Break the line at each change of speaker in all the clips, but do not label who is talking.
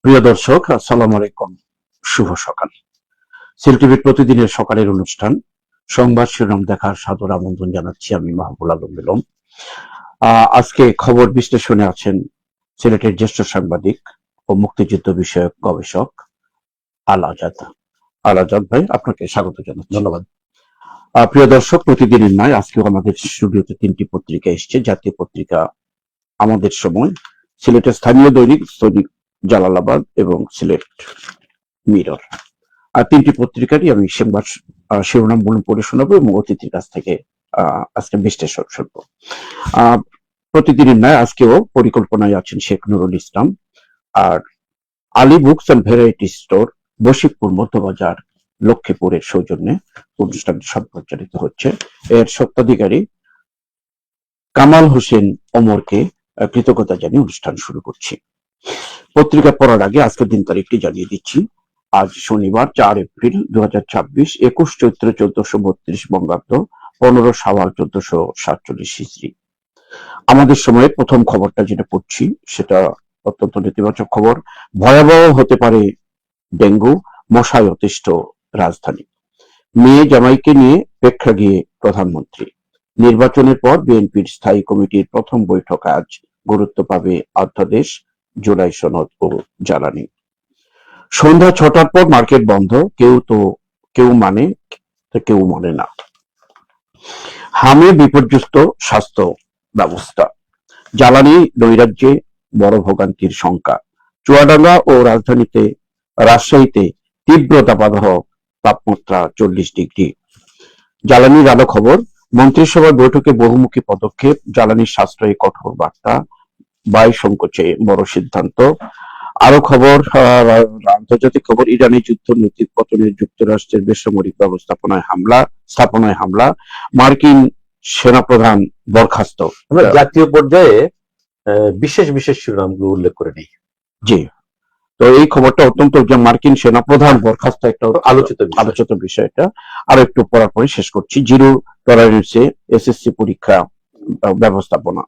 প্রিয় দর্শক, আসসালামু আলাইকুম। শুভ সকাল। সিল টিভির প্রতিদিনের সকালের অনুষ্ঠান সংবাদ শিরোনাম দেখার সাদর আমন্ত্রণ জানাচ্ছি আমি মাহবুব আলম মিলন। আজকে খবর বিশ্লেষণে আছেন সিলেটের জ্যেষ্ঠ সাংবাদিক ও মুক্তিযুদ্ধ বিষয়ক গবেষক আল আজাদ। আল আজাদ ভাই, আপনাকে স্বাগত জানাচ্ছি।
ধন্যবাদ।
প্রিয় দর্শক, প্রতিদিনের নয়, আজকেও আমাদের স্টুডিওতে তিনটি পত্রিকা এসছে। জাতীয় পত্রিকা আমাদের সময়, সিলেটের স্থানীয় দৈনিক দৈনিক জালালাবাদ এবং সিলেট মিরর। আর তিনটি পত্রিকারই আমি সংবাদ শিরোনাম পড়ে শোনাবো এবং অতিথির কাছ থেকে আজকে বিশ্লেষণ শুনবো। প্রতিদিনের ন্যায় আজকেও পরিকল্পনায় আছেন শেখ নুরুল ইসলাম। আর Ali books and variety store, Bashikpur Madhyabazar, লক্ষ্মীপুরের সৌজন্যে অনুষ্ঠানটি সম্প্রচারিত হচ্ছে। এর স্বত্বাধিকারী কামাল হোসেন ওমরকে কৃতজ্ঞতা জানিয়ে অনুষ্ঠান শুরু করছি। পত্রিকা পড়ার আগে আজকের দিন তারিখটি জানিয়ে দিচ্ছি। আজ শনিবার 4 এপ্রিল 2026, 21 চৈত্র 1432 বঙ্গাব্দ, 15 শাওয়াল 1447 হিজরি। আমাদের সময়ের প্রথম খবরটা যেটা পড়ছি সেটা অত্যন্ত নেতিবাচক খবর। ভয়াবহ হতে পারে ডেঙ্গু, মশায় অতিষ্ঠ রাজধানী। মেয়ে জামাইকে নিয়ে প্রেক্ষাগৃহে প্রধানমন্ত্রী। নির্বাচনের পর বিএনপির স্থায়ী কমিটির প্রথম বৈঠক আজ। গুরুত্ব পাবে অধ্যাদেশ, জুলাই সনদ ও জ্বালানি। সন্ধ্যা 6টার পর মার্কেট বন্ধ, কেউ মানে কেউ মানে না। হামে বিপর্যস্ত স্বাস্থ্য ব্যবস্থা। জ্বালানি নৈরাজ্যে বড় ভোগান্তির শঙ্কা। চুয়াডাঙ্গা ও রাজশাহীতে তীব্র দাবদাহ, তাপমাত্রা 40 ডিগ্রি। জ্বালানির আলো খবর। মন্ত্রিসভার বৈঠকে বহুমুখী পদক্ষেপ, জ্বালানির সাশ্রয়ে কঠোর বার্তা, ব্যয় সংকোচে বড় সিদ্ধান্ত। আরো খবর, আন্তর্জাতিক খবর। ইরানের যুদ্ধ নৈতিক পতনে যুক্তরাষ্ট্রের বেসামরিক স্থাপনায় হামলা, মার্কিন সেনাপ্রধান বরখাস্ত।
আমরা জাতীয় পর্যায়ে বিশেষ বিশেষ শিরোনামগুলো উল্লেখ করে নিই।
জি, তো এই খবরটা অত্যন্ত, যে মার্কিন সেনাপ্রধান বরখাস্ত একটা আলোচিত বিষয়টা আরো একটু পড়ার পরে শেষ করছি। জিরো টলারেন্সে এসএসসি পরীক্ষা ব্যবস্থাপনা।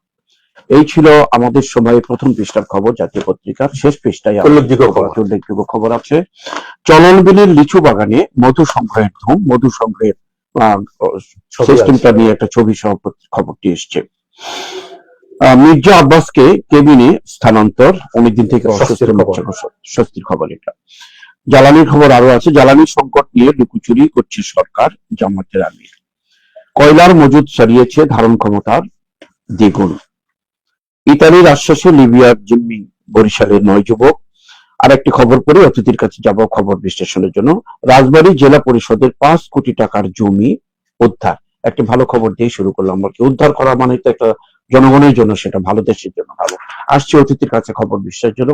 এই ছিল আমাদের সময়ের প্রথম পৃষ্ঠার খবর জাতীয় পত্রিকার। শেষ পৃষ্ঠায় উল্লেখযোগ্য খবর আছে। চলনবিলের লিচু বাগানে মধু সংগ্রহের ধুম। মধু সংগ্রহের সিস্টেমটা নিয়ে একটা ছবি সহ খবরটি এসছে। মির্জা আব্বাসকে কেবিনে স্থানান্তর, অনেকদিন থেকে স্বস্তির খবর এটা। জ্বালানির খবর আরো আছে। জ্বালানির সংকট নিয়ে লুকোচুরি করছে সরকার, জামায়াতের আমির। কয়লার মজুদ ছাড়িয়েছে ধারণ ক্ষমতার দ্বিগুণ। ইতালির আশ্বাসে লিবিয়ার জিম্মি বরিশালের 9 যুবক। আর একটি খবর পড়ে অতিথির কাছে যাব খবর বিশ্লেষণের জন্য। রাজবাড়ী জেলা পরিষদের 5 কোটি টাকার জমি উদ্ধার। একটি ভালো খবর দিয়ে শুরু করলাম। উদ্ধার করা মানে তো একটা জনগণের জন্য, সেটা ভালো, দেশের জন্য ভালো। আসছে অতিথির কাছে খবর বিশ্লেষণের জন্য।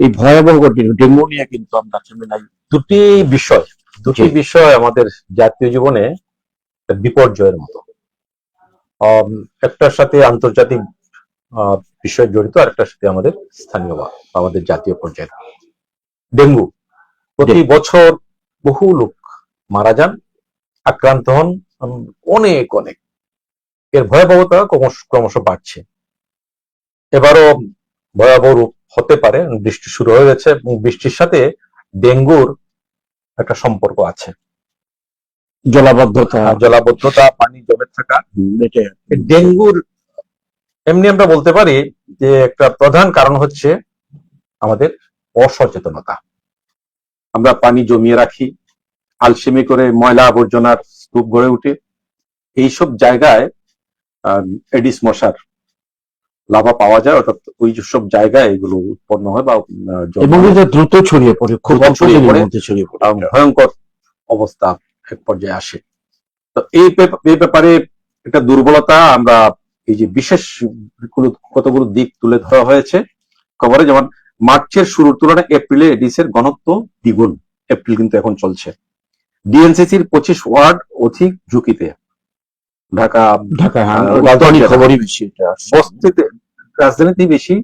এই ভয়াবহ ডেঙ্গু নিয়ে কিন্তু আমরা থেমে নাই।
দুটি বিষয় আমাদের জাতীয় জীবনে বিপর্যয়ের মতো। একটার সাথে আন্তর্জাতিক বিষয় জড়িত, আর একটার সাথে আমাদের স্থানীয় বা আমাদের জাতীয় পর্যায়ে। ডেঙ্গু, প্রতি বছর বহু লোক মারা যান, আক্রান্ত হন, অনেক অনেক। এর ভয়াবহতা ক্রমশ বাড়ছে। এবারও ভয়াবহ রূপ হতে পারে। বৃষ্টি শুরু হয়ে গেছে এবং বৃষ্টির সাথে ডেঙ্গুর একটা সম্পর্ক আছে। জলাবদ্ধতা, পানি জমে থাকা। ডেঙ্গুর এমনি আমরা বলতে পারি যে একটা প্রধান কারণ হচ্ছে আমাদের অসচেতনতা। আমরা পানি জমিয়ে রাখি, আলসেমি করে ময়লা আবর্জনার স্তূপ গড়ে উঠে। এইসব জায়গায় এডিস মশার লাভা পাওয়া যায়, অর্থাৎ ওই সব জায়গায় এগুলো উৎপন্ন হয় বা
দ্রুত ছড়িয়ে পড়ে, খুব
ভয়ঙ্কর অবস্থা এক পর্যায়ে আসে। তো এই ব্যাপারে একটা দুর্বলতা আমরা, এই যে বিশেষ কতগুলো দিক তুলে ধরা হয়েছে খবরে। যেমন মার্চের শুরুর তুলনায় এপ্রিলে এডিসের ঘনত্ব দ্বিগুণ। এপ্রিল কিন্তু এখন চলছে। ডিএনসিসির 25 ওয়ার্ড অধিক ঝুঁকিতে। ঢাকা
খবরই বেশি,
রাজধানীতে বেশি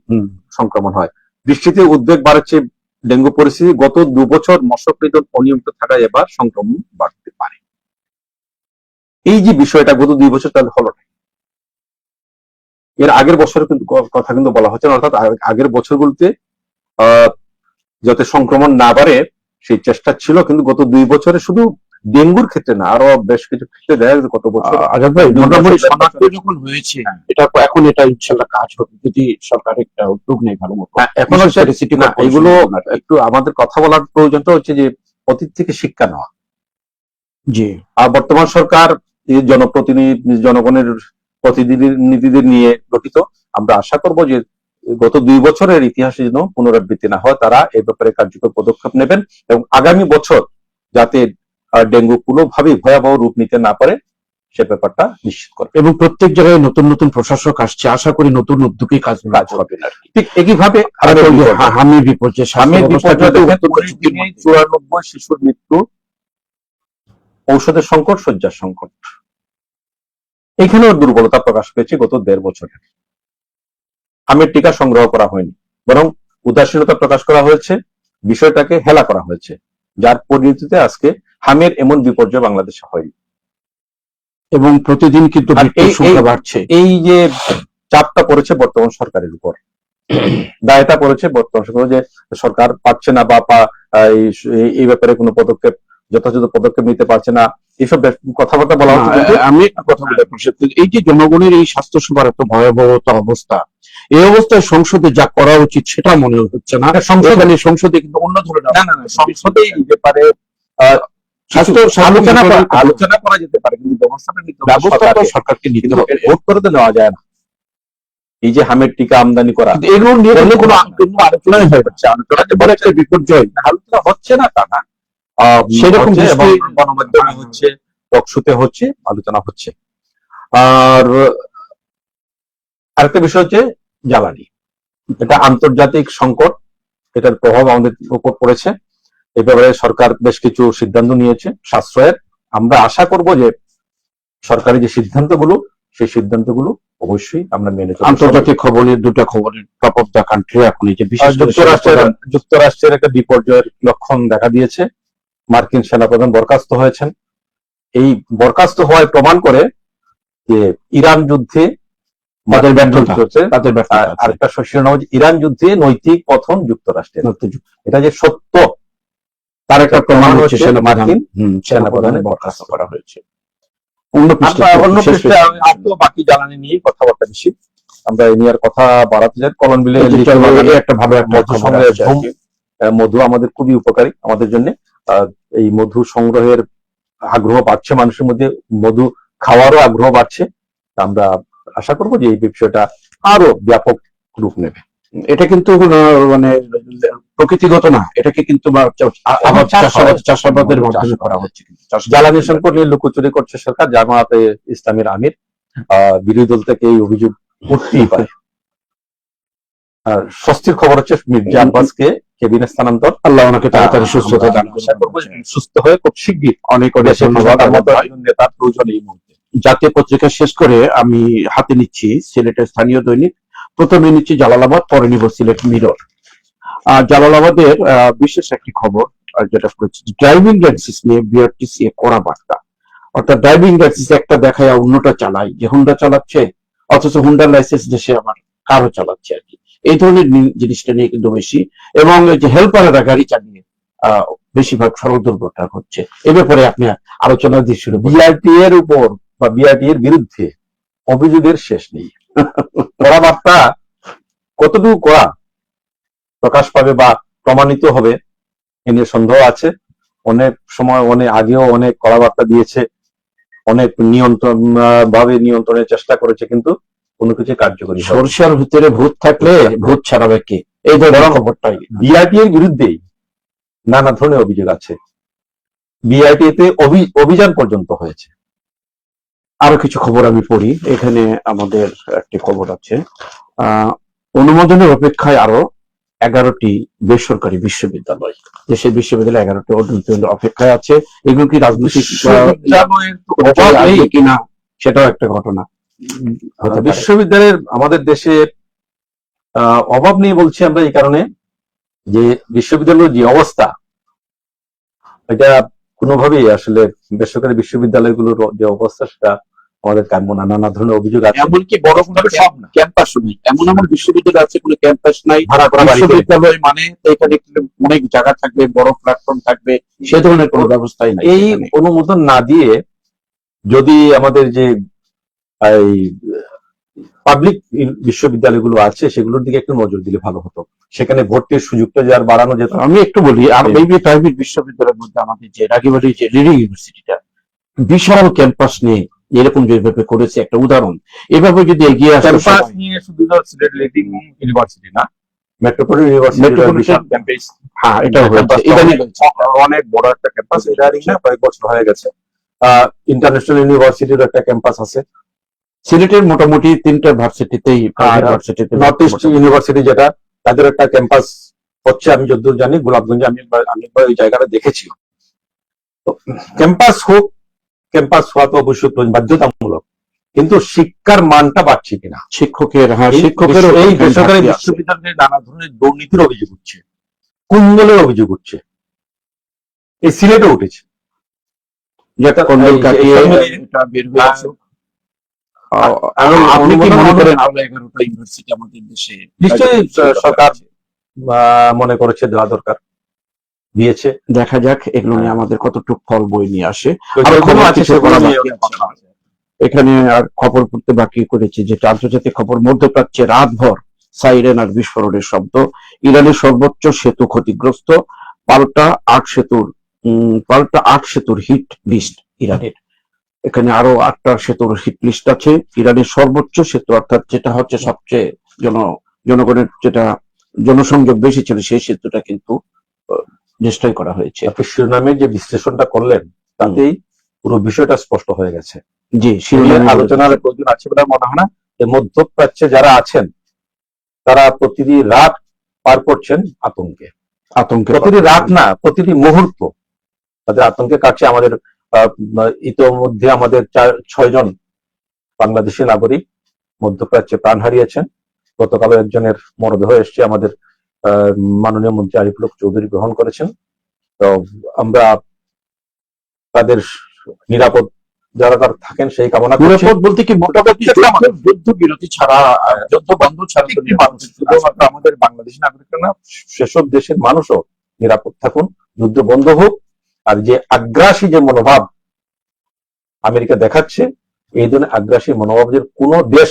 সংক্রমণ হয়। বৃষ্টিতে উদ্বেগ বাড়ছে ডেঙ্গু পরিস্থিতি। গত 2 বছর মশকৃত অনিয়মিত থাকায় এবার সংক্রমণ বাড়তে পারে। এই যে বিষয়টা গত 2 বছর তাহলে হলো না। এর আগের বছরের কিন্তু কথা কিন্তু বলা হচ্ছে না, অর্থাৎ আগের বছরগুলোতে যাতে সংক্রমণ না বাড়ে সেই চেষ্টা ছিল, কিন্তু গত 2 বছরে শুধু ডেঙ্গুর ক্ষেত্রে না, আরো বেশ কিছু ক্ষেত্রে দেখা গেছে গত বছর
আজাদ ভাই, মোটামুটি
বছর-
শনাক্ত যখন হয়েছে এখন এটা ইনশাল্লাহ কাজ হবে যদি সরকার একটা উদ্যোগ নেই ভালো মতো।
এখন
বিশেষ
হচ্ছে
করে সিটি
না,
কর্পোরেশন
এগুলো
গুলো আর কি।
একটু আমাদের কথা বলার প্রয়োজনটা হচ্ছে যে অতীত থেকে শিক্ষা নেওয়া।
জি,
আর বর্তমান সরকার এই জনপ্রতিনিধি, জনগণের প্রতিনিধিদের নিয়ে গঠিত। আমরা আশা করব যে গত 2 বছরের ইতিহাসে যেন পুনরাবৃত্তি না হয়, তারা এই ব্যাপারে কার্যকর পদক্ষেপ নেবেন এবং আগামী বছর যাতে ডেঙ্গু কোনোভাবেই ভয়াবহ রূপ নিতে না পারে সে ব্যাপারটা নিশ্চিত করবে।
এবং প্রত্যেক জায়গায় নতুন নতুন প্রশাসক আসছে, আশা করি নতুন উদ্যোগে কাজ হবে আর কি।
ঠিক একইভাবে
আর ওই যে হামির বিপর্যয়,
আমি
স্বাস্থ্য ব্যবস্থা কিন্তু অত্যন্ত
94
ঝুঁকির মধ্যে।
94 শিশুর মৃত্যু, ঔষধের সংকট, শয্যার সংকট, এখানেও দুর্বলতা প্রকাশ পেয়েছে গত 1.5 বছরে। আমের টিকা সংগ্রহ করা হয়নি, বরং উদাসীনতা প্রকাশ করা হয়েছে, বিষয়টাকে হেলা করা হয়েছে, যার পরিণতিতে আজকে হামের এমন বিপর্যয় বাংলাদেশে হয়নি।
এবং প্রতিদিন কিন্তু
আর
মৃত্যুর সংখ্যা বাড়ছে।
এই যে চাপটা পড়েছে বর্তমান সরকারের উপর, দায়টা পড়েছে বর্তমান সরকার, যে সরকার পাচ্ছে না বা এই ব্যাপারে কোনো পদক্ষেপ, যথাযথ পদক্ষেপ নিতে পারছে না, এইসব কথাবার্তা বলা হচ্ছে। কিন্তু
আমি একটা কথা বলে এই যে জনগণের এই স্বাস্থ্য সেবার এত ভয়াবহতা অবস্থা, এই অবস্থায় সংসদে যা করা উচিত সেটা মনে হচ্ছে না। সংসদে কিন্তু অন্য ধরনের
সংসদে এই ব্যাপারে আলোচনা করা যেতে পারে, কিন্তু ব্যবস্থাটা নিতে হবে
ব্যবস্থা তো
সরকারকে।
সরকারকে নিতে
কিন্তু
হবে।
ভোট করে তো নেওয়া যায় না। এই যে হামের টিকা আমদানি করা,
কিন্তু এগুলো নিয়ে
অন্য
কোনো
কোনো আলোচনাই হয়ে যাচ্ছে, আলোচনাতে
বড় একটা বিপর্যয়।
আলোচনা হচ্ছে না তা না,
সেরকম
হচ্ছে এবং
দৃষ্টি-
গণমাধ্যমে হচ্ছে, টকশোতে হচ্ছে, আলোচনা হচ্ছে। আর আরেকটা বিষয় হচ্ছে জ্বালানি, এটা আন্তর্জাতিক সংকট, এটার প্রভাব আমাদের উপর পড়েছে। এই ব্যাপারে সরকার বেশ কিছু সিদ্ধান্ত নিয়েছে সাশ্রয়ের। আমরা আশা করব যে সরকারি যে সিদ্ধান্তগুলো, সেই সিদ্ধান্তগুলো অবশ্যই আমরা মেনে চলব।
আন্তর্জাতিক খবরের দুটা খবরের টপ অফ দ্য কান্ট্রি এখন এই যে বিশেষ করে
যুক্তরাষ্ট্রের একটা বিপর্যয়ের লক্ষণ দেখা দিয়েছে। মার্কিন সেনাপ্রধান বরখাস্ত হয়েছেন। এই বরখাস্ত হওয়ায় প্রমাণ করে যে ইরান যুদ্ধে
তাদের ব্যর্থতা,
হচ্ছে।
তাদের ব্যর্থতা আছে।
আরেকটা শিরোনাম হচ্ছে ইরান যুদ্ধে নৈতিক পতন যুক্তরাষ্ট্রের। এটা যে সত্য
তার একটা প্রমাণ হচ্ছে
মার্কিন
সেনাপ্রধানের বরখাস্ত করা হয়েছে।
অন্য পৃষ্ঠে আর তো বাকি জ্বালানি নিয়ে কথাবার্তা বেশি, আমরা এই নিয়ে আর কথা বাড়াতে চাই। কলম বিলে
একটা ভালো একটা
মধু সংগ্রহের মধু আমাদের খুবই উপকারী আমাদের জন্য। এই মধু সংগ্রহের আগ্রহ বাড়ছে মানুষের মধ্যে, মধু খাওয়ারও আগ্রহ বাড়ছে। আমরা আশা করবো যে এই বিষয়টা আরো ব্যাপক রূপ নেবে।
এটা কিন্তু মানে প্রকৃতিগত না, এটাকে কিন্তু চাষাবাদের মাধ্যমে করা হচ্ছে।
জ্বালানি সংকট নিয়ে লুকোচুরি করছে সরকার, জামায়াতে ইসলামীর আমির। বিরোধী দল থেকে এই অভিযোগ উঠতেই পারে। আর স্বস্তির খবর হচ্ছে মির্জা আব্বাসকে কেবিনে স্থানান্তর।
আল্লাহ ওনাকে তাড়াতাড়ি সুস্থতা দান করুন।
সুস্থ হয়ে খুব শিগগির
অনেক
নেতার প্রয়োজন এই মুহূর্তে।
জাতীয় পত্রিকা শেষ করে আমি হাতে নিচ্ছি সিলেটের স্থানীয় দৈনিক। প্রথমে নিচ্ছি জালালাবাদ, পরে নিব সিলেট মিরর। জালালাবাদের বিশেষ একটি খবর, যেটা ড্রাইভিং লাইসেন্স নিয়ে বিআরটিসি কড়া বার্তা। অর্থাৎ ড্রাইভিং লাইসেন্স একটা দেখায় অন্যটা চালাই, যে হুন্ডা চালাচ্ছে অথচ হুন্ডার লাইসেন্স দেশে আমার কারও চালাচ্ছে আর কি। এই ধরনের জিনিসটা নিয়ে কিন্তু বেশি, এবং যে হেল্পারেরা গাড়ি চালিয়ে বেশিরভাগ সড়ক দুর্ঘটনা হচ্ছে। এ ব্যাপারে আপনি আলোচনা দিয়ে শুরু।
বিআরটি এর উপর বা বিআরটি এর বিরুদ্ধে অভিযোগের শেষ নেই। কড়া বার্তা কতটুকু কড়া প্রকাশ পাবে বা প্রমাণিত হবে এ নিয়ে সন্দেহ আছে। অনেক সময় অনেক আগেও অনেক কড়া বার্তা দিয়েছে, অনেক নিয়ন্ত্রণের চেষ্টা করেছে, কিন্তু কোনো কিছু কার্যকরী।
সরষার ভিতরে ভূত থাকলে ভূত ছাড়াবে কে, এই ধরনের খবরটাই।
বিআরটি এর বিরুদ্ধেই নানা ধরনের অভিযোগ আছে। বিআরটি তে অভিযান পর্যন্ত হয়েছে।
আরো কিছু খবর আমি পড়ি। এখানে আমাদের একটি খবর আছে, অনুমোদনের অপেক্ষায় আরো 11টি বেসরকারি বিশ্ববিদ্যালয়। দেশের বিশ্ববিদ্যালয় 11টি অপেক্ষায় আছে। এগুলো কি রাজনৈতিক কিনা সেটাও একটা ঘটনা।
বিশ্ববিদ্যালয়ের আমাদের দেশে অভাব নেই বলছি আমরা এই কারণে যে বিশ্ববিদ্যালয়ের যে অবস্থা, এটা কোনোভাবেই আসলে বেসরকারি বিশ্ববিদ্যালয়গুলোর যে অবস্থা সেটা আমাদের কাম্য না, নানা ধরনের অভিযোগ আছে।
এমনকি বড় কোনো
তবে সব না,
ক্যাম্পাস নেই, এমন এমন বিশ্ববিদ্যালয় আছে কোনো ক্যাম্পাস নাই।
ভাড়া করা বাড়িতে
বিশ্ববিদ্যালয় মানে তো এখানে অনেক জায়গা থাকবে, বড় প্ল্যাটফর্ম থাকবে, সে ধরনের কোনো ব্যবস্থাই নাই
এই
এখানে।
অনুমোদন না দিয়ে যদি আমাদের যে এই পাবলিক বিশ্ববিদ্যালয়গুলো আছে সেগুলোর দিকে একটু নজর দিলে ভালো হতো, সেখানে ভর্তির সুযোগটা যে আর বাড়ানো যেত।
আমি একটু বলি, আর মেবি প্রাইভেট বিশ্ববিদ্যালয়ের মধ্যে আমাদের যে রাগিবাড়ি যে লিডিং ইউনিভার্সিটিটা বিশাল ক্যাম্পাস নিয়ে এরকম যেভাবে করেছে একটা উদাহরণ, এভাবে যদি এগিয়ে আসে
ক্যাম্পাস নিয়ে শুধু সিলেট লিডিং ইউনিভার্সিটি না, মেট্রোপলিটন ইউনিভার্সিটি
Metropolitan-
ক্যাম্পাস,
হ্যাঁ এটা হয়েছে
ক্যাম্পাসটা
ইদানিং
অনেক বড় একটা ক্যাম্পাস, এটা না কয়েক বছর হয়ে গেছে। ইন্টারন্যাশনাল ইউনিভার্সিটির একটা ক্যাম্পাস আছে,
সিলেটের মোটামুটি 3টা ভার্সিটিতেই
আর
ভার্সিটিতে
নর্থ ইস্ট ইউনিভার্সিটি যেটা, তাদের একটা ক্যাম্পাস হচ্ছে, আমি যতদূর জানি গোলাপগঞ্জে, আমি একবার ওই জায়গাটা দেখেছি। তো ক্যাম্পাস হোক, ক্যাম্পাস হওয়া তো অবশ্যই বাধ্যতামূলক, কিন্তু শিক্ষার মানটা বাড়ছে কিনা।
শিক্ষকের, হ্যাঁ
এই
শিক্ষকের
এই বেসরকারি বিশ্ববিদ্যালয়ে নানা ধরনের দুর্নীতির অভিযোগ উঠছে, কুন্দলের অভিযোগ উঠছে, এই সিলেটে উঠেছে।
যেটা কন্ডল কাটিয়ে এটা বের হয়ে আসুক। আপনি কি মনে করেন আরো 11টা ইউনিভার্সিটি আমাদের দেশে
নিশ্চয়ই সরকার মনে করেছে দেওয়া দরকার, দিয়েছে।
দেখা যাক এগুলো নিয়ে আমাদের কতটুকু ফল বই নিয়ে আসে।
আর
খবর
আছে
কিছু
সেগুলো
করা
নিয়ে
বাকি আছে। এখানে আর খবর পড়তে বাকি করেছি, যেটা আন্তর্জাতিক খবর, মধ্যপ্রাচ্যে রাতভর সাইরেন আর বিস্ফোরণের শব্দ, ইরানের সর্বোচ্চ সেতু ক্ষতিগ্রস্ত, পাল্টা 8 সেতুর হিট লিস্ট ইরানের। এখানে আরো 8টা সেতুর হিট লিস্ট আছে। ইরানের সর্বোচ্চ সেতু, অর্থাৎ যেটা হচ্ছে সবচেয়ে জনগণের যেটা জনসংযোগ বেশি ছিল, সেই সেতুটা কিন্তু ডিস্ট্রয় করা হয়েছে।
আপনি শিরোনামের যে বিশ্লেষণটা করলেন তাতেই পুরো বিষয়টা স্পষ্ট হয়ে গেছে।
জি,
আলোচনার প্রয়োজন আছে বলে মনে হয় না। মধ্যপ্রাচ্যে যারা আছেন তারা প্রতিটি রাত পার করছেন আতঙ্কে, প্রতিটি রাত না, প্রতিটি মুহূর্ত তাদের আতঙ্কে কাটছে। আমাদের ইতোমধ্যে আমাদের 6 জন বাংলাদেশি নাগরিক মধ্যপ্রাচ্যে প্রাণ হারিয়েছেন। গতকাল একজনের মরদেহ এসছে, আমাদের মাননীয় মন্ত্রী আরিফুল হক চৌধুরী গ্রহণ করেছেন। তো আমরা তাদের নিরাপদ যারা তারা থাকেন সেই কামনা করছি।
নিরাপদ বলতে কি মোটামুটি যুদ্ধ বিরতি ছাড়া, যুদ্ধ বন্ধ ছাড়া
শুধুমাত্র আমাদের বাংলাদেশি নাগরিকরা না, সেসব দেশের মানুষও নিরাপদ থাকুন, যুদ্ধ বন্ধ হোক। আর যে আগ্রাসী যে মনোভাব আমেরিকা দেখাচ্ছে, এই ধরনের আগ্রাসী মনোভাবের কোন দেশ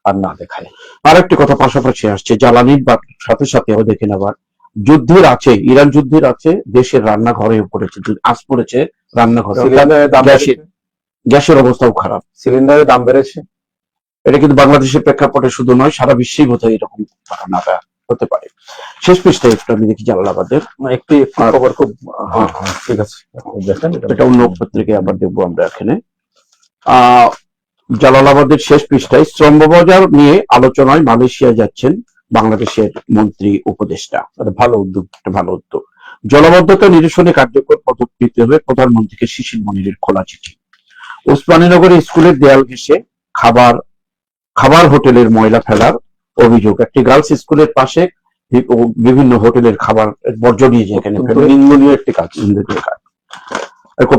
আর না দেখায়।
আরেকটি কথা পাশাপাশি আসছে, জ্বালানির সাথে সাথে দেখেন আবার যুদ্ধের আছে, ইরান যুদ্ধের আছে, দেশের রান্নাঘরে পড়েছে, আজ পড়েছে রান্নাঘরে, গ্যাসের অবস্থাও খারাপ,
সিলিন্ডারের দাম বেড়েছে।
এটা কিন্তু বাংলাদেশের প্রেক্ষাপটে শুধু নয়, সারা বিশ্বেই বোধহয় এরকম ঘটনাটা হতে পারে। শেষ পৃষ্ঠায় একটু আমি দেখি জালালাবাদের
একটি খবর খুব ঠিক আছে, দেখেন
এটা অন্য পত্রিকায় আবার দেখবো আমরা এখানে। জালালাবাদের শেষ পৃষ্ঠায় শ্রমবাজার নিয়ে আলোচনায় মালয়েশিয়া যাচ্ছেন বাংলাদেশের মন্ত্রী উপদেষ্টা।
ভালো উদ্যোগ,
একটা ভালো উদ্যোগ। জলাবদ্ধতা নিরসনে কার্যকর পদক্ষেপ নিতে হবে, প্রধানমন্ত্রীকে শিশির মনিরের খোলা চিঠি। ওসমানীনগরে স্কুলের দেয়াল ঘেঁষে খাবার হোটেলের ময়লা ফেলার অভিযোগ। একটি গার্লস স্কুলের পাশে বিভিন্ন হোটেলের খাবার বর্জ্য নিয়ে যায়, এখানে
নিন্দনীয় একটি কাজ।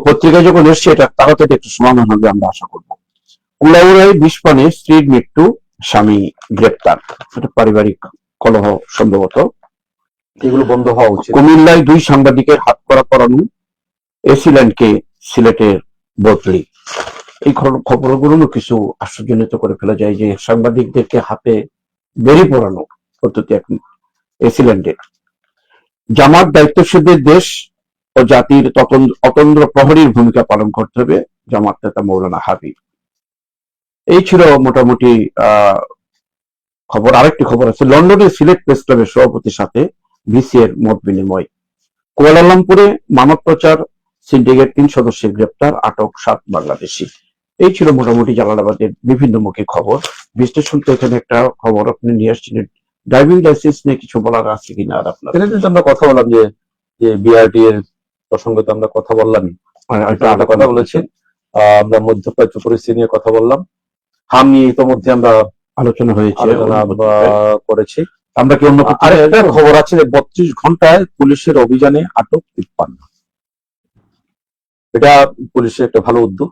পত্রিকায় যখন এসছে এটা তাড়াতাড়ি একটু সমাধান হবে আমরা আশা করবো। কুলাউড়ায় বিষপানে স্ত্রীর মৃত্যু, স্বামী গ্রেপ্তার। এটা পারিবারিক কলহ সম্ভবত।
এগুলো বন্ধ হওয়া উচিত।
কুমিল্লায় 2 সাংবাদিকের হাতকড়া পরানো, এসিল্যান্ডকে সিলেটের বদলি। এই খবরগুলো কিছু আশ্চর্যজনিত করে ফেলা যায়, যে সাংবাদিকদেরকে হাতে বেরি পরানো পদ্ধতি এখন এসিল্যান্ডের। জামাত দায়িত্বশীলদের দেশ ও জাতির অতন্দ্র প্রহরীর ভূমিকা পালন করতে হবে, জামাত নেতা মৌলানা হাবিব। এই ছিল মোটামুটি খবর। আরেকটি খবর আছে, লন্ডনে সিলেট প্রেস ক্লাবের সভাপতির সাথে ভিসি এর মত বিনিময়। কুয়ালালামপুরে মানব পাচার সিন্ডিকেট 3 সদস্যের গ্রেপ্তার, আটক 7 বাংলাদেশি। এই ছিল মোটামুটি জালালাবাদের বিভিন্নমুখী খবর বিশ্লেষণ। তো এখানে একটা খবর আপনি নিয়ে আসছিলেন, ড্রাইভিং লাইসেন্স নিয়ে কিছু বলার আছে কিনা? আর আপনার
আমরা কথা বললাম যে বিআরটি এর প্রসঙ্গে তো আমরা কথা বললামই, কথা বলেছি। আমরা মধ্যপ্রাচ্য পরিস্থিতি নিয়ে কথা বললাম, হাম নিয়ে ইতিমধ্যে আমরা আলোচনা করেছি।
আমরা কি অন্য
আরেকটা খবর আছে যে 32 ঘন্টায় পুলিশের অভিযানে আটক 53। এটা পুলিশের একটা ভালো উদ্যোগ,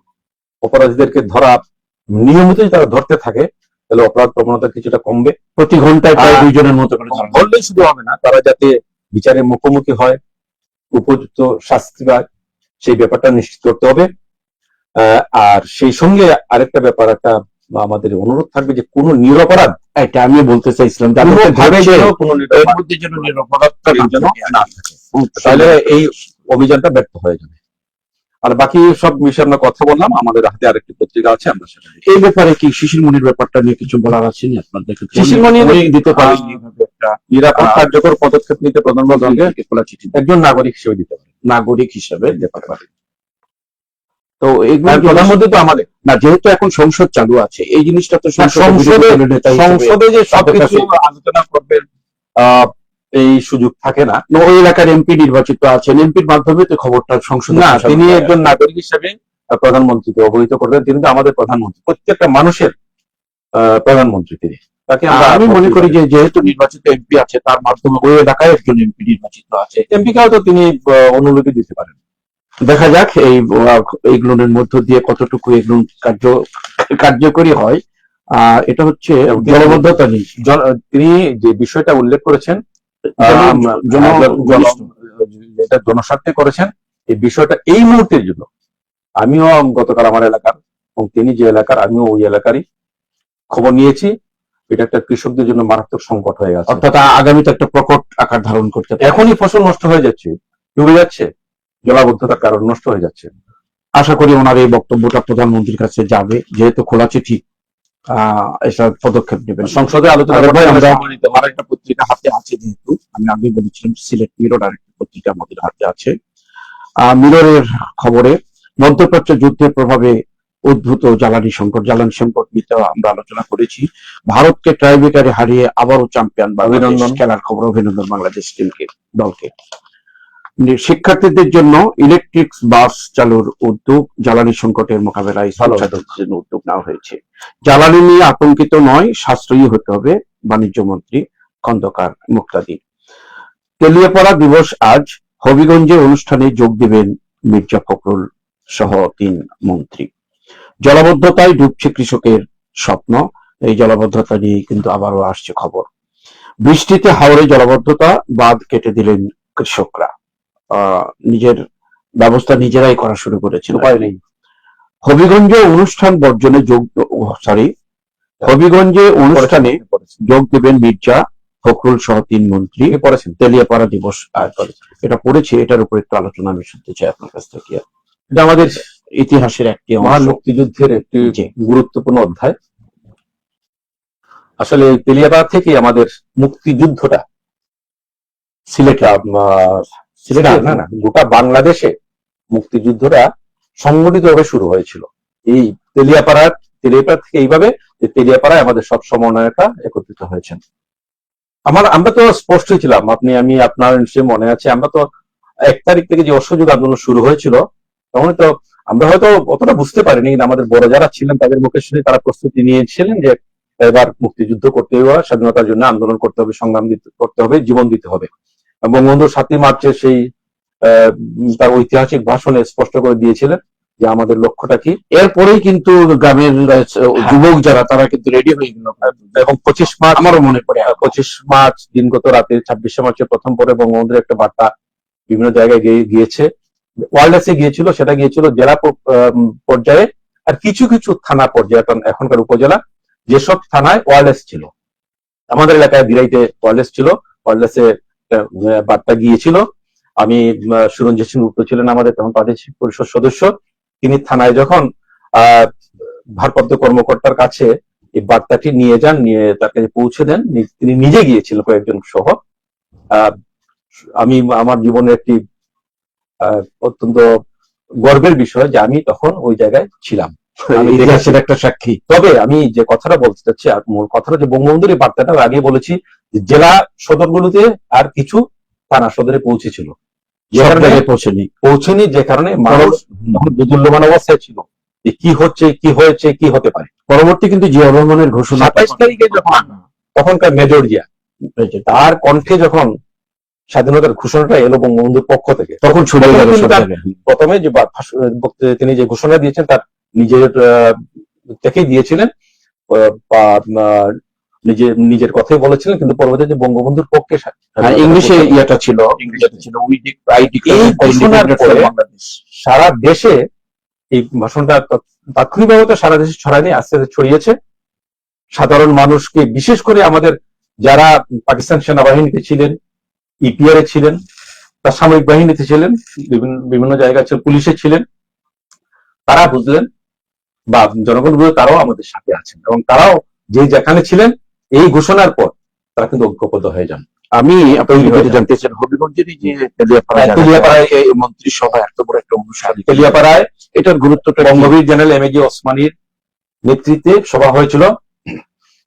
অপরাধীদেরকে ধরা নিয়মিত যদি তারা ধরতে থাকে তাহলে অপরাধ প্রবণতা কিছুটা কমবে।
প্রতি ঘন্টায় প্রায়
আর
2 জনের মতো করে ধরা হয়।
ধরলেই শুধু হবে না, তারা যাতে বিচারের মুখোমুখি হয়, উপযুক্ত শাস্তি পায়, সেই ব্যাপারটা নিশ্চিত করতে হবে। আর সেই সঙ্গে আরেকটা ব্যাপার, একটা আমাদের অনুরোধ থাকবে যে কোনো নিরপরাধ
এটা আমি বলতে চাইছিলাম যাদের
কোনোভাবে
ধরছে,
যেন কোনো
এর
নিরপরাধ
মধ্যে যেন নিরপরাধটা
যেন
না
না থাকে, তাহলে এই অভিযানটা ব্যর্থ হয়ে যাবে। আর বাকি সব বিষয়ে আমরা কথা বললাম, আমাদের হাতে আরেকটি পত্রিকা আছে, আমরা সেটা দেখি।
এই ব্যাপারে কি শিশির মনির ব্যাপারটা নিয়ে কিছু বলার আছে নি আপনাদের?
শিশির মনি
দিতে পারেন একটা
নিরাপদ কার্যকর পদক্ষেপ নিতে প্রধানমন্ত্রীকে
খোলা চিঠি
একজন নাগরিক হিসেবে দিতে পারে,
নাগরিক হিসেবে
দিতে পারে।
তো এগুলো
প্রধানমন্ত্রী তো আমাদের
না, যেহেতু এখন সংসদ চালু আছে, এই জিনিসটা তো
সংসদে যে সবকিছু আলোচনা করবেন এই সুযোগ থাকে না।
ওই এলাকার এমপি নির্বাচিত আছেন, এমপির মাধ্যমে তো খবরটা সংসদে
না,
পৌঁছানো
তিনি
হয়।
একজন নাগরিক হিসেবে প্রধানমন্ত্রীকে অবহিত করবেন। তিনি তো আমাদের প্রধানমন্ত্রী, প্রত্যেকটা মানুষের প্রধানমন্ত্রী তিনি। তাকে
আমি মনে করি যে যেহেতু নির্বাচিত এমপি আছে, তার মাধ্যমে ওই এলাকায় একজন এমপি নির্বাচিত আছে,
এমপিকেও তো তিনি অনুলিপি দিতে পারেন।
দেখা যাক এইগুলোর মধ্য দিয়ে কতটুকু এগুলো কার্যকরী হয়। এটা হচ্ছে জলবদ্ধতা নেই।
তিনি যে বিষয়টা উল্লেখ করেছেন যেটা জনস্বার্থে করেছেন, এই বিষয়টা এই মুহূর্তের জন্য, আমিও গতকাল আমার এলাকার এবং তিনি যে এলাকার, আমিও ওই এলাকারই খবর নিয়েছি, এটা একটা কৃষকদের জন্য মারাত্মক সংকট হয়ে গেছে।
অর্থাৎ আগামীতে একটা প্রকট আকার ধারণ করতে পারে।
এখনই ফসল নষ্ট হয়ে যাচ্ছে, ডুবে যাচ্ছে, জলাবদ্ধতার কারণ নষ্ট হয়ে যাচ্ছে।
আশা করি ওনার এই বক্তব্যটা প্রধানমন্ত্রীর কাছে যাবে, যেহেতু খোলা চিঠি এসব পদক্ষেপ নেবেন।
সংসদে আলোচনা
আমার একটা পত্রিকা হাতে আছে, যেহেতু আমি আগে বলেছিলাম সিলেট মিরর আরেকটা পত্রিকা আমাদের হাতে আছে। মিররের খবরে মধ্যপ্রাচ্য যুদ্ধের প্রভাবে উদ্ভূত জ্বালানি সংকট নিয়ে আমরা আলোচনা করেছি। ভারতকে ট্রাইব্রেকারে হারিয়ে আবারও চ্যাম্পিয়ন বাংলাদেশ খেলার খবর, অভিনন্দন বাংলাদেশ দলকে। শিক্ষার্থীদের জন্য ইলেকট্রিক বাস চালুর উদ্যোগ, জ্বালানি সংকটের মোকাবেলায় জন্য উদ্যোগ নেওয়া হয়েছে। জ্বালানি নিয়ে আতঙ্কিত নয়, সাশ্রয়ী হতে হবে, বাণিজ্য মন্ত্রী খন্দকার মুক্তাদি। তেলিয়াপাড়া দিবস আজ, হবিগঞ্জে অনুষ্ঠানে যোগ দেবেন মির্জা ফখরুল সহ 3 মন্ত্রী। জলাবদ্ধতায় ডুবছে কৃষকের স্বপ্ন, এই জলাবদ্ধতা নিয়ে কিন্তু আবারও আসছে খবর। বৃষ্টিতে হাওড়ে জলাবদ্ধতা, বাঁধ কেটে দিলেন কৃষকরা। নিজের ব্যবস্থা নিজেরাই করা শুরু করেছেন, উপায় নেই। হবিগঞ্জে অনুষ্ঠান বর্জনে হবিগঞ্জে অনুষ্ঠানে যোগ দেবেন মির্জা ফখরুল সহ 3 মন্ত্রী। তেলিয়াপাড়া দিবস আজ, এটা পড়েছে, এটার উপর একটু আলোচনা আমি শুনতে চাই আপনার কাছ থেকে।
এটা আমাদের
ইতিহাসের একটি
মহান মুক্তিযুদ্ধের একটি গুরুত্বপূর্ণ অধ্যায়। আসলে তেলিয়াপাড়া থেকে আমাদের মুক্তিযুদ্ধটা সিলেটে না গোটা বাংলাদেশে মুক্তিযুদ্ধটা সংগঠিতভাবে শুরু হয়েছিল এই তেলিয়াপাড়া থেকে। এইভাবে তেলিয়াপাড়ায় আমাদের সব সমন্বয়করা একত্রিত হয়েছেন। আমরা তো স্পষ্টই ছিলাম, আমি আপনার নিশ্চয়ই মনে আছে, আমরা তো 1 তারিখ থেকে যে অসহযোগ আন্দোলন শুরু হয়েছিল, তখন তো আমরা হয়তো অতটা বুঝতে পারিনি, আমাদের বড় যারা ছিলেন তাদের মুখে শুনে তারা প্রস্তুতি নিয়েছিলেন যে এবার মুক্তিযুদ্ধ করতে হবে, স্বাধীনতার জন্য আন্দোলন করতে হবে, সংগ্রাম করতে হবে, জীবন দিতে হবে। বঙ্গবন্ধু 7ই মার্চের সেই তার ঐতিহাসিক ভাষণে স্পষ্ট করে দিয়েছিলেন যে আমাদের লক্ষ্যটা কি।
এরপরেই কিন্তু গ্রামের যুবক যারা, তারা কিন্তু রেডি হয়ে গেল,
এবং 25 মার্চ
আমারও মনে পড়ে,
25 মার্চ দিনগত রাতে 26শে মার্চের প্রথম পরে বঙ্গবন্ধুর একটা বার্তা বিভিন্ন জায়গায় গিয়েছে, ওয়ারলেসে গিয়েছিল, সেটা গিয়েছিল জেলা পর্যায়ে, আর কিছু কিছু থানা পর্যায়ে, এখনকার উপজেলা যেসব থানায় ওয়ারলেস ছিল, আমাদের এলাকায় বিরাইতে ওয়ারলেস ছিল, ওয়ারলেসে বার্তা গিয়েছিল। আমি সুরঞ্জিত সিং গুপ্ত ছিলেন আমাদের তখন প্রাদেশিক পরিষদ সদস্য, তিনি থানায় যখন ভারপ্রাপ্ত কর্মকর্তার কাছে এই বার্তাটি নিয়ে যান, নিয়ে তার কাছে পৌঁছে দেন, তিনি নিজে গিয়েছিলেন কয়েকজন সহ। আমি আমার জীবনের একটি অত্যন্ত গর্বের বিষয় যে আমি তখন ওই জায়গায় ছিলাম,
ইতিহাসের একটা সাক্ষী।
তবে আমি যে কথাটা বলতে চাচ্ছি, আর মূল কথাটা যে বঙ্গবন্ধুর এই বার্তাটা আগে বলেছি, জেলা সদরগুলোতে আর কিছু থানা সদরে পৌঁছেছিল, পৌঁছেনি, যে কারণে মানুষ তখন দুর্লভমান অবস্থায় ছিল যে কি হচ্ছে, কি হয়েছে, কি হতে পারে।
পরবর্তী কিন্তু জিয়া রহমানের ঘোষণা
27 তারিখে যখন তখনকার মেজর জিয়া, তার কণ্ঠে যখন স্বাধীনতার ঘোষণাটা এলো বঙ্গবন্ধুর পক্ষ থেকে, তখন প্রথমে যে তিনি যে ঘোষণা দিয়েছেন তার নিজের থেকেই দিয়েছিলেন, বা নিজের কথাই বলেছিলেন, কিন্তু পরবর্তীতে বঙ্গবন্ধুর পক্ষে
ইংলিশে ইয়েটা ছিল,
এই ঘোষণার পরে সারা দেশে এই ভাষণটা তাৎক্ষণিকভাবে তো সারা দেশে ছড়ায়নি, আস্তে আস্তে ছড়িয়েছে। সাধারণ মানুষকে, বিশেষ করে আমাদের যারা পাকিস্তান সেনাবাহিনীতে ছিলেন, ইপিআর এ ছিলেন, বা সামরিক বাহিনীতে ছিলেন, বিভিন্ন জায়গায় পুলিশে ছিলেন, তারা বুঝলেন, বা জনগণ বুঝলেন তারাও আমাদের সাথে আছেন, এবং তারাও যে যেখানে ছিলেন এই ঘোষণার পর তারা কিন্তু ঐক্যবদ্ধ হয়ে যান।
আমি আপনাকে জানতে চাই, হবিগঞ্জের যে তেলিয়াপাড়ায় এই মন্ত্রিসভা এত বড় একটা অনুষ্ঠান,
তেলিয়াপাড়ায়
এটার গুরুত্বটা
বঙ্গবীর জেনারেল এম এ জি ওসমানীর নেতৃত্বে সভা হয়েছিল,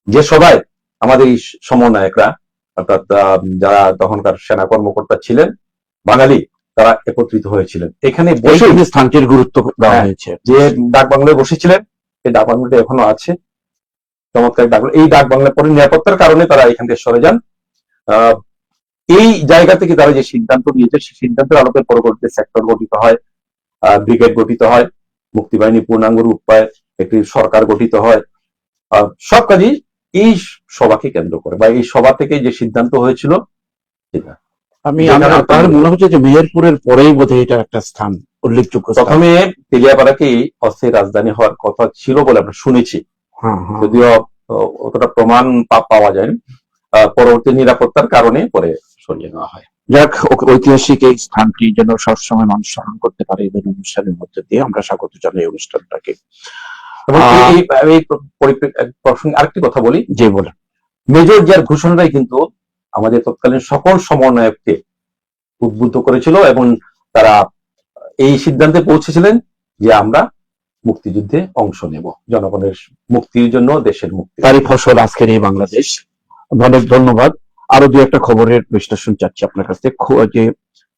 যে সভায় আমাদের এই সমন্বয়করা, অর্থাৎ যারা তখনকার সেনা কর্মকর্তা ছিলেন বাঙালি, তারা একত্রিত হয়েছিলেন। এখানে বসে
স্থানটির গুরুত্ব দেওয়া হয়েছে।
যে ডাক বাংলায় বসেছিলেন, এই ডাক বাংলাটা এখনো আছে, চমৎকার ডাক। এই ডাক বাংলার পরে নিরাপত্তার কারণে তারা এখান থেকে সরে যান। এই জায়গা থেকে তারা যে সিদ্ধান্ত নিয়েছে, সেই সিদ্ধান্তের আলোকে পরবর্তীতে সেক্টর গঠিত হয়, ব্রিগেড গঠিত হয়, মুক্তিবাহিনী পূর্ণাঙ্গ রূপ পায়, একটি সরকার গঠিত হয়। সব কাজই এই সভাকে কেন্দ্র করে, বা এই সভা থেকে যে সিদ্ধান্ত হয়েছিল।
তাহলে মনে হচ্ছে যে মেহেরপুরের পরেই বোধহয় এটা একটা স্থান উল্লেখযোগ্য।
প্রথমে তেলিয়াপাড়াকে অস্থায়ী রাজধানী হওয়ার কথা ছিল বলে আমরা শুনেছি, যদিও অতটা প্রমাণ পাওয়া যায়নি। পরবর্তী নিরাপত্তার কারণে পরে সরিয়ে নেওয়া হয়।
যাক, ঐতিহাসিক এই স্থানটি যেন সবসময় মানুষ স্মরণ করতে পারে এই অনুষ্ঠানের মধ্যে দিয়ে আমরা স্বাগত জানাই অনুষ্ঠানটাকে।
এবং এই প্রসঙ্গে আরেকটি কথা বলি,
যে বলে
মেজর জিয়ার ঘোষণাটাই কিন্তু আমাদের তৎকালীন সকল সমন্বয়ককে উদ্বুদ্ধ করেছিল, এবং তারা এই সিদ্ধান্তে পৌঁছেছিলেন যে আমরা মুক্তিযুদ্ধে অংশ নেব, জনগণের মুক্তির জন্য, দেশের মুক্তি।
তারই ফসল আজকের এই বাংলাদেশ। অনেক ধন্যবাদ। আরো দু একটা খবরের বিশ্লেষণ চাচ্ছি আপনার কাছে। যে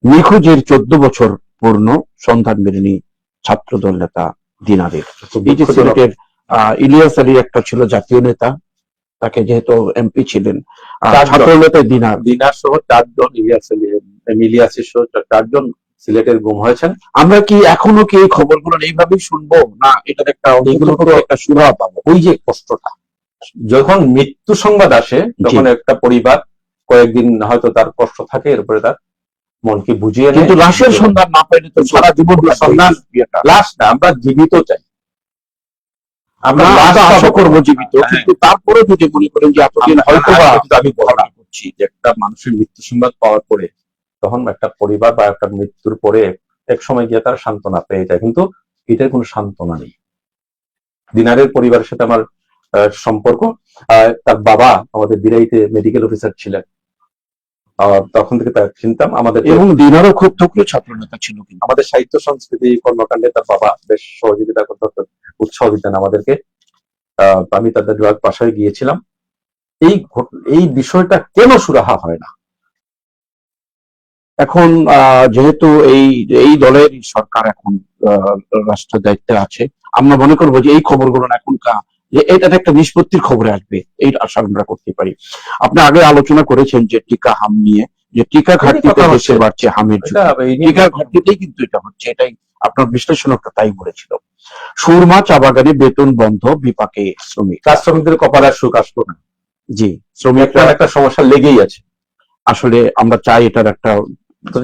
নিখোঁজের 14 বছর পূর্ণ সন্ধান মেলেনি ছাত্রদল নেতা দিনারের। এই যে সিলেটের ইলিয়াস আলী একটা ছিল জাতীয় নেতা, তাকে যেহেতু এমপি ছিলেন, ছাত্র নেতা
দিনার সহ 4 জন, ইলিয়াসের সহ 4 জন সিলেটের গুম হয়েছেন।
আমরা কি এখনো কি এই খবরগুলো এইভাবেই শুনবো, না এটার একটা সুরা পাবো?
ওই যে কষ্টটা, যখন মৃত্যু সংবাদ আসে তখন একটা পরিবার কয়েকদিন হয়তো তার কষ্ট থাকে, এরপরে তার মনকে বুঝিয়ে নেয়।
কিন্তু লাশের সন্ধান না পাইলে তো সারা জীবন সন্ধান,
লাশ না, আমরা জীবিত চাই,
আমরা আশা করবো জীবিত, কিন্তু তারপরে যদি মনে করেন যে এতদিন হয়তো
আমি বলা করছি যে একটা মানুষের মৃত্যু সংবাদ পাওয়ার পরে তখন একটা পরিবার বা একটা মৃত্যুর পরে এক সময় গিয়ে তারা সান্ত্বনা পেয়ে যায়, কিন্তু এটার কোনো সান্ত্বনা নেই। দিনারের পরিবারের সাথে আমার সম্পর্ক, তার বাবা আমাদের দিরাইতে মেডিকেল অফিসার ছিলেন, তখন থেকে তার চিনতাম। আমাদের
এবং দিনারও খুব তক্র ছাত্র নেতা ছিল, কিন্তু
আমাদের সাহিত্য সংস্কৃতি কর্মকাণ্ডে তার বাবা বেশ সহযোগিতা করতে, উৎসাহ দিতেন আমাদেরকে। আমি তাদের বাসায় গিয়েছিলাম। এই বিষয়টা কেন সুরাহা হয় না?
এখন যেহেতু এই দলের সরকার এখন রাষ্ট্র দায়িত্বে আছে, আমরা মনে করবো যে এই খবরগুলো এখনকার যে এটা একটা নিষ্পত্তির খবরে আসবে, এই আশা আমরা করতে পারি। আপনি আগে আলোচনা করেছেন যে টিকা হাম নিয়ে, যে টিকা ঘাটতিতে দেশে বাড়ছে হামের, টিকা ঘাটতিতেই কিন্তু এটা হচ্ছে, এটাই আপনার বিশ্লেষণটা তাই বলেছিল। সুরমা চা বাগানে বেতন বন্ধ, বিপাকে শ্রমিক।
শ্রমিকদের কপালে সুখ আসলো না।
জি, শ্রমিকরা
একটা সমস্যা লেগেই আছে।
আসলে আমরা চাই এটার একটা,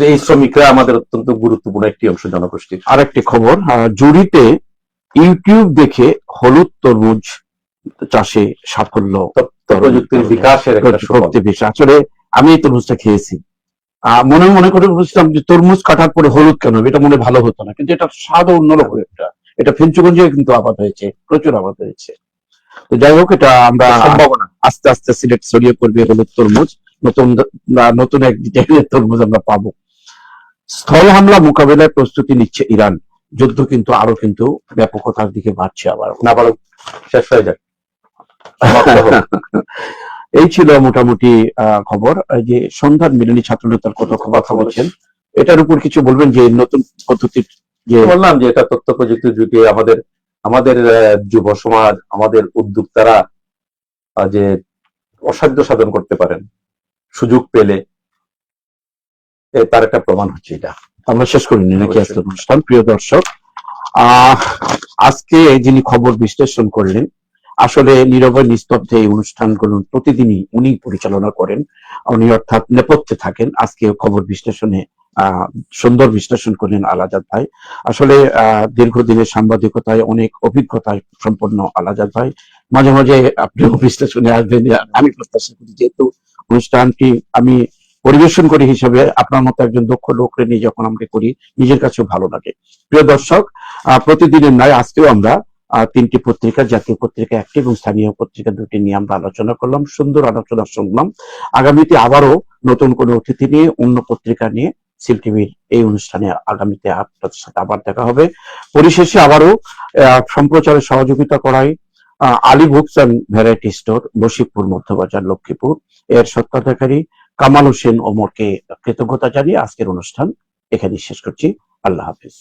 এই শ্রমিকরা আমাদের অত্যন্ত গুরুত্বপূর্ণ একটি অংশ জনগোষ্ঠীর।
আরেকটি খবর, জুড়িতে ইউটিউব দেখে হলুদ তরমুজ চাষে সাফল্য,
প্রযুক্তির বিকাশের
আসলে আমি এই তরমুজটা খেয়েছি, মনে করে বুঝলাম যে তরমুজ কাটার পরে হলুদ কেন, এটা মনে ভালো হতো না, কিন্তু এটা স্বাদও অন্যরকম। এটা ফেঞ্চুগঞ্জে কিন্তু আবাদ হয়েছে, প্রচুর আবাদ হয়েছে। তো যাই হোক, এটা আমরা সম্ভাবনা আস্তে আস্তে সিলেট ছড়িয়ে পড়বে হলুদ তরমুজ, নতুন এক ডিজাইনের তরমুজ আমরা পাবো। স্থল হামলা মোকাবেলায় প্রস্তুতি নিচ্ছে ইরান, যুদ্ধ কিন্তু আরো কিন্তু ব্যাপকতার দিকে বাড়ছে, আবার
না বলো শেষ হয়ে যায়।
এই ছিল মোটামুটি খবর। যে সন্ধান মেলেনি ছাত্র নেতার কথা বলছেন, এটার উপর কিছু বলবেন? যে নতুন পদ্ধতির, যে
বললাম যে এটা তথ্য প্রযুক্তির যুগে আমাদের যুব সমাজ, আমাদের উদ্যোক্তারা যে অসাধ্য সাধন করতে পারেন সুযোগ পেলে, তার একটা প্রমাণ হচ্ছে এটা।
আমরা শেষ করিনি নাকি আজকের অনুষ্ঠান? প্রিয় দর্শক, আহ আজকে যিনি খবর বিশ্লেষণ করলেন, আসলে নীরবে নিস্তব্ধে এই অনুষ্ঠানগুলো প্রতিদিনই উনি পরিচালনা করেন। উনি অর্থাৎ নেপথ্যে থাকেন। আজকে খবর বিশ্লেষণে সুন্দর বিশ্লেষণ করলেন আলাজাদ ভাই। আসলে দীর্ঘদিনের সাংবাদিকতায় অনেক অভিজ্ঞতায় সম্পন্ন আলাজাদ ভাই। মাঝে মাঝে আপনিও বিশ্লেষণে আসবেন, আমি প্রত্যাশা করি, যেহেতু অনুষ্ঠানটি আমি পরিবেশন করি হিসেবে আপনার মতো একজন দক্ষ লোককে নিয়ে যখন আমরা করি, নিজের কাছেও ভালো লাগে। প্রিয় দর্শক, প্রতিদিনের নয়, আজকেও আমরা তিনটি পত্রিকা, জাতীয় পত্রিকা একটি এবং স্থানীয় পত্রিকা দুটি নিয়ে আমরা আলোচনা করলাম, সুন্দর আলোচনা শুনলাম। আগামীতে আবারও নতুন কোনো অতিথি নিয়ে, অন্য পত্রিকা নিয়ে সিল টিভির এই অনুষ্ঠানে আগামীতে আপনাদের সাথে আবার দেখা হবে। পরিশেষে আবারও সম্প্রচারে সহযোগিতা করায় Ali books and variety store, Bashikpur Madhyabazar, Lakshmipur, এর স্বত্বাধিকারী কামাল হোসেন ওমরকে কৃতজ্ঞতা জানিয়ে আজকের অনুষ্ঠান এখানেই শেষ করছি। আল্লাহ হাফিজ।